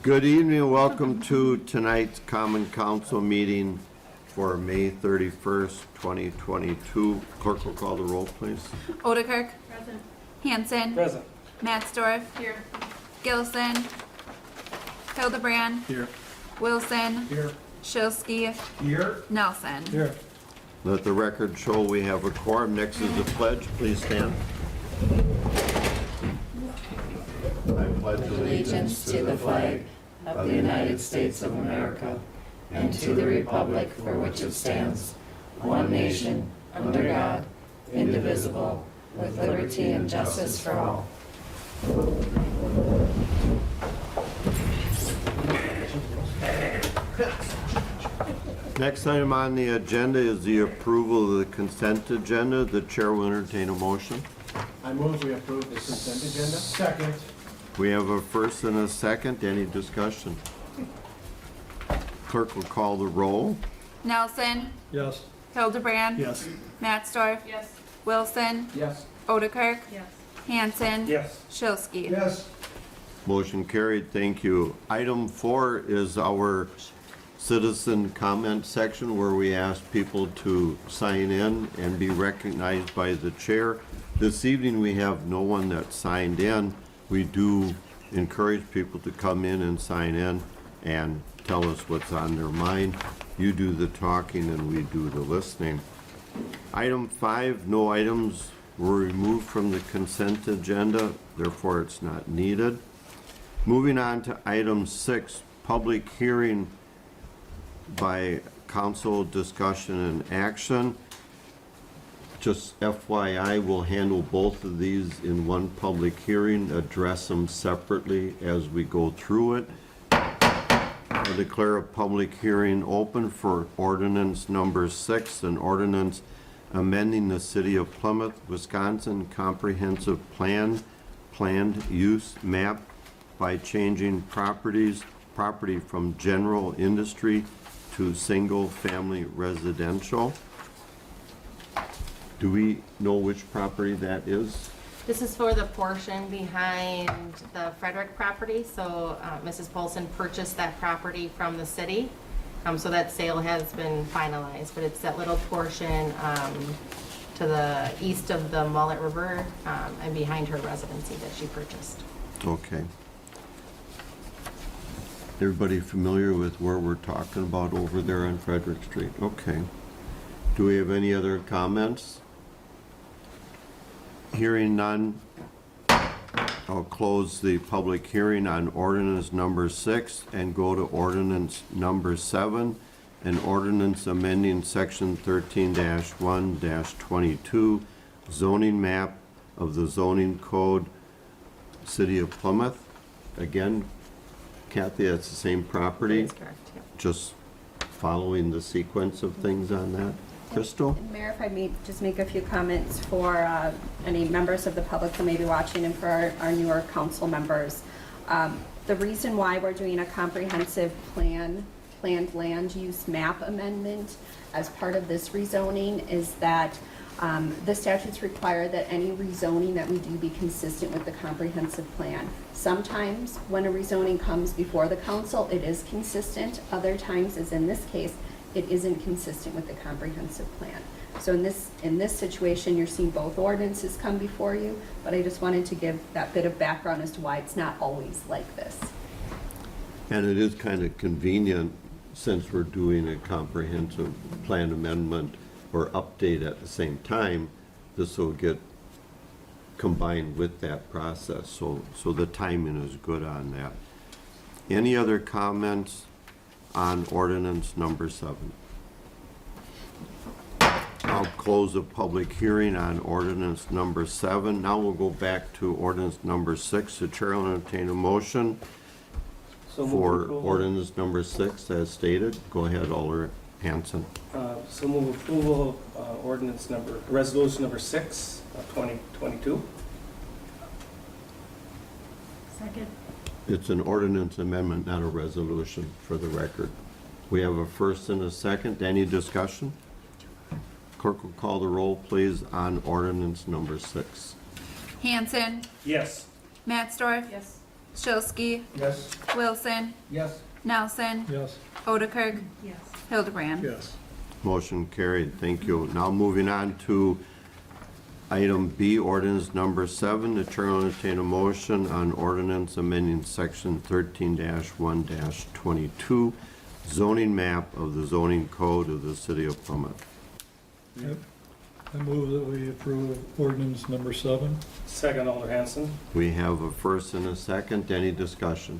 Good evening and welcome to tonight's Common Council meeting for May 31st, 2022. Clerk will call the roll, please. Odekirk. Present. Hanson. Present. Mattsdorf. Here. Gilson. Hildebrand. Here. Wilson. Here. Shilsky. Here. Nelson. Here. Let the record show we have a quorum. Next is the pledge. Please stand. I pledge Allegiance to the flag of the United States of America and to the republic for which it stands, one nation, under God, indivisible, with liberty and justice for all. Next item on the agenda is the approval of the consent agenda. The chair will entertain a motion. I move we approve the consent agenda. Second. We have a first and a second. Any discussion? Clerk will call the roll. Nelson. Yes. Hildebrand. Yes. Mattsdorf. Yes. Wilson. Yes. Odekirk. Yes. Hanson. Yes. Shilsky. Yes. Motion carried. Thank you. Item 4 is our citizen comment section where we ask people to sign in and be recognized by the chair. This evening we have no one that signed in. We do encourage people to come in and sign in and tell us what's on their mind. You do the talking and we do the listening. Item 5, no items were removed from the consent agenda, therefore it's not needed. Moving on to item 6, public hearing by council, discussion and action. Just FYI, we'll handle both of these in one public hearing, address them separately as we go through it. I declare a public hearing open for ordinance number 6, an ordinance amending the City of Plymouth, Wisconsin comprehensive planned use map by changing property from general industry to single-family residential. Do we know which property that is? This is for the portion behind the Frederick property, so Mrs. Polson purchased that property from the city. So that sale has been finalized, but it's that little portion to the east of the Mullet River and behind her residency that she purchased. Okay. Everybody familiar with where we're talking about over there on Frederick Street? Okay. Do we have any other comments? Hearing none, I'll close the public hearing on ordinance number 6 and go to ordinance number 7, an ordinance amending section 13-1-22 zoning map of the zoning code, City of Plymouth. Again, Kathy, that's the same property? That's correct, yeah. Just following the sequence of things on that. Crystal? Mayor, if I may just make a few comments for any members of the public who may be watching and for our newer council members. The reason why we're doing a comprehensive planned land use map amendment as part of this rezoning is that the statutes require that any rezoning that we do be consistent with the comprehensive plan. Sometimes when a rezoning comes before the council, it is consistent. Other times, as in this case, it isn't consistent with the comprehensive plan. So in this situation, you're seeing both ordinances come before you, but I just wanted to give that bit of background as to why it's not always like this. And it is kind of convenient since we're doing a comprehensive plan amendment or update at the same time, this will get combined with that process. So the timing is good on that. Any other comments on ordinance number 7? I'll close the public hearing on ordinance number 7. Now we'll go back to ordinance number 6. The chair will entertain a motion for ordinance number 6 as stated. Go ahead, Alder Hanson. So move approval of resolution number 6 of 2022. Second. It's an ordinance amendment, not a resolution, for the record. We have a first and a second. Any discussion? Clerk will call the roll, please, on ordinance number 6. Hanson. Yes. Matsdorf, Yes. Shilsky, Yes. Wilson, Yes. Nelson, Yes. Odekirk, Yes. Hildebrand. Yes. Motion carried, thank you. Now moving on to item B, ordinance number 7. The chair will entertain a motion on ordinance amending section 13-1-22 zoning map of the zoning code of the city of Plymouth. Yep. I move that we approve ordinance number 7. Second, Alder Hanson. We have a first and a second. Any discussion?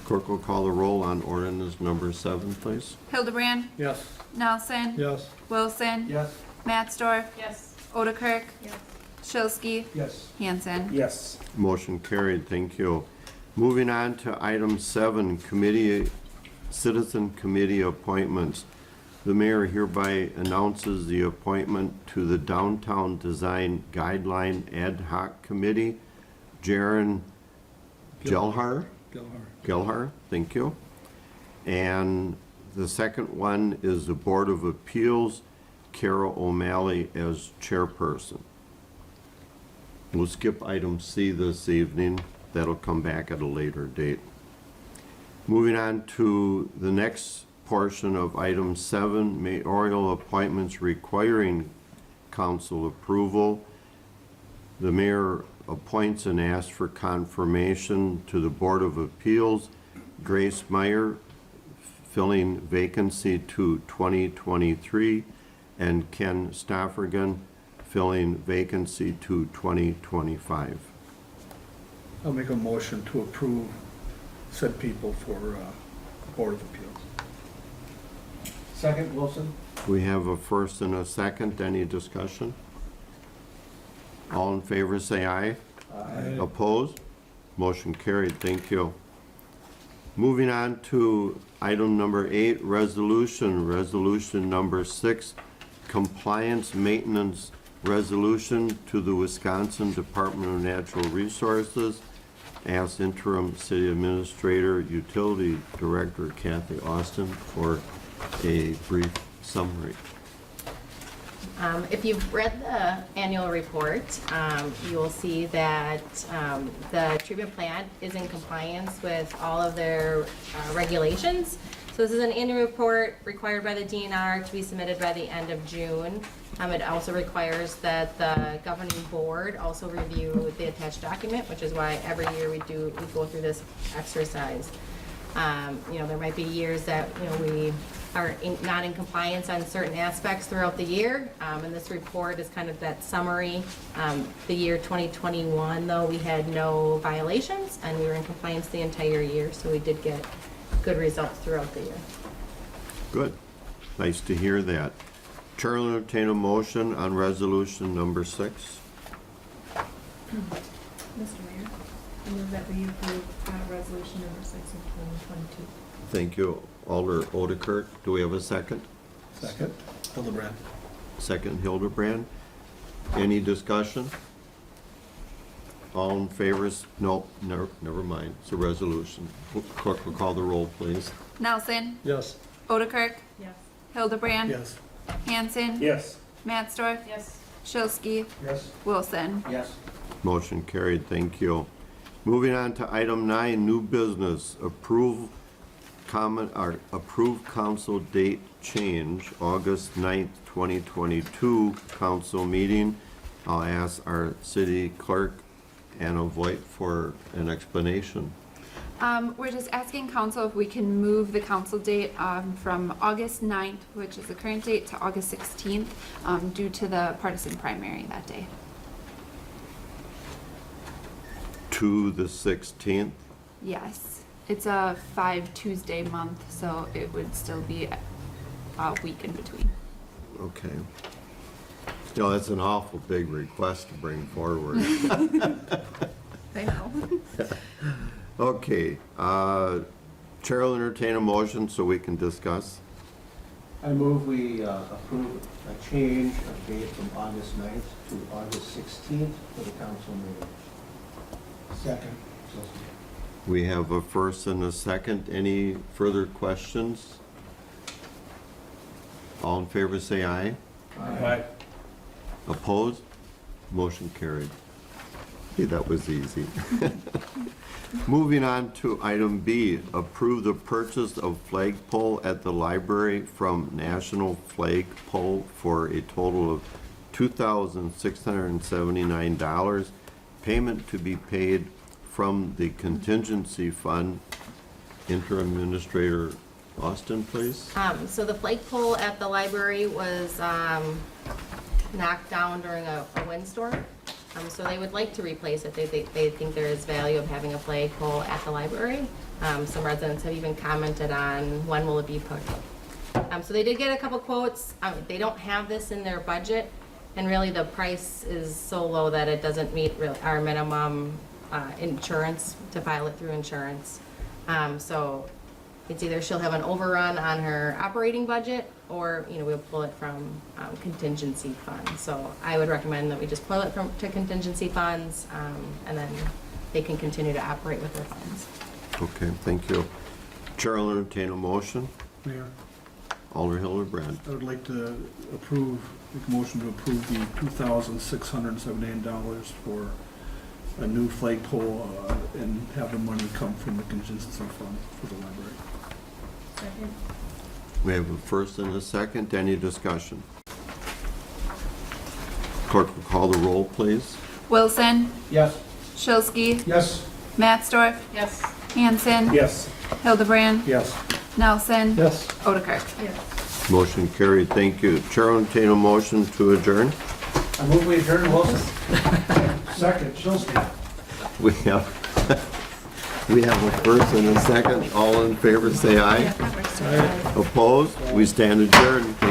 Clerk will call the roll on ordinance number 7, please. Hildebrand, Yes. Nelson, Yes. Wilson, Yes. Matsdorf, Yes. Odekirk, Yes. Shilsky, Yes. Hanson. Yes. Motion carried, thank you. Moving on to item 7, citizen committee appointments. The mayor hereby announces the appointment to the Downtown Design Guideline Ad Hoc Committee, Jaren Gelhar. Gelhar, thank you. And the second one is the Board of Appeals, Carol O'Malley as chairperson. We'll skip item C this evening. That'll come back at a later date. Moving on to the next portion of item 7, mayoral appointments requiring council approval. The mayor appoints and asks for confirmation to the Board of Appeals, Grace Meyer, filling vacancy to 2023, and Ken Stoffergen, filling vacancy to 2025. I'll make a motion to approve said people for Board of Appeals. Second, Wilson. We have a first and a second. Any discussion? All in favor, say aye. Aye. Opposed? Motion carried. Thank you. Moving on to item number 8, resolution number 6, compliance maintenance resolution to the Wisconsin Department of Natural Resources. Ask interim city administrator, utility director Kathy Austin for a brief summary. If you've read the annual report, you will see that the treatment plant is in compliance with all of their regulations. So this is an annual report required by the DNR to be submitted by the end of June. It also requires that the governing board also review the attached document, which is why every year we go through this exercise. There might be years that, we are not in compliance on certain aspects throughout the year. And this report is kind of that summary. The year 2021, though, we had no violations and we were in compliance the entire year. So we did get good results throughout the year. Good. Nice to hear that. Chair will entertain a motion on resolution number 6. Mr. Mayor, I move that we approve resolution number 6 of 2022. Thank you, Alder Odekirk. Do we have a second? Second. Hildebrand. Second, Hildebrand. Any discussion? All in favor? No, never mind. It's a resolution. Clerk will call the roll, please. Nelson, Yes. Odekirk, Yes. Hildebrand, Yes. Hanson, Yes. Matsdorf, Yes. Shilsky, Yes. Wilson. Yes. Motion carried, thank you. Moving on to item 9, new business, approve council date change, August 9th, 2022, council meeting. I'll ask our city clerk, Anna Voigt, for an explanation. We're just asking council if we can move the council date from August 9th, which is the current date, to August 16th, due to the partisan primary that day. To the 16th. Yes, it's a 5 Tuesday month, so it would still be a week in between. Okay. That's an awful big request to bring forward. I know. Okay, Chair will entertain a motion so we can discuss. I move we approve a change of date from August 9th to August 16th for the council meeting. Second. We have a first and a second. Any further questions? All in favor, say aye. Aye. Opposed? Motion carried. Hey, that was easy. Moving on to item B, approve the purchase of flagpole at the library from National Flagpole for a total of $2,679. Payment to be paid from the contingency fund. Interim Administrator Austin, please. So the flagpole at the library was knocked down during a windstorm. So they would like to replace it. They think there is value of having a flagpole at the library. Some residents have even commented on when will it be put up. So they did get a couple quotes. They don't have this in their budget, and really the price is so low that it doesn't meet really our minimum insurance, to file it through insurance. So it's either she'll have an overrun on her operating budget, or, we'll pull it from contingency funds. So I would recommend that we just pull it to contingency funds, and then they can continue to operate with their funds. Okay, thank you. Chair will entertain a motion. Mayor, Alder Hildebrand. I would like to make a motion to approve the $2,679 for a new flagpole, and have the money come from the contingency fund for the library. We have a first and a second. Any discussion? Clerk will call the roll, please. Wilson, Yes. Shilsky, Yes. Mattsdorf, Yes. Hanson, Yes. Hildebrand, Yes. Nelson, Yes. Odekirk. Motion carried. Thank you. Chair will entertain a motion to adjourn. I move we adjourn, Wilson. Second, Shilsky. We have a first and a second. All in favor, say aye. Opposed? We stand adjourned. Thank you.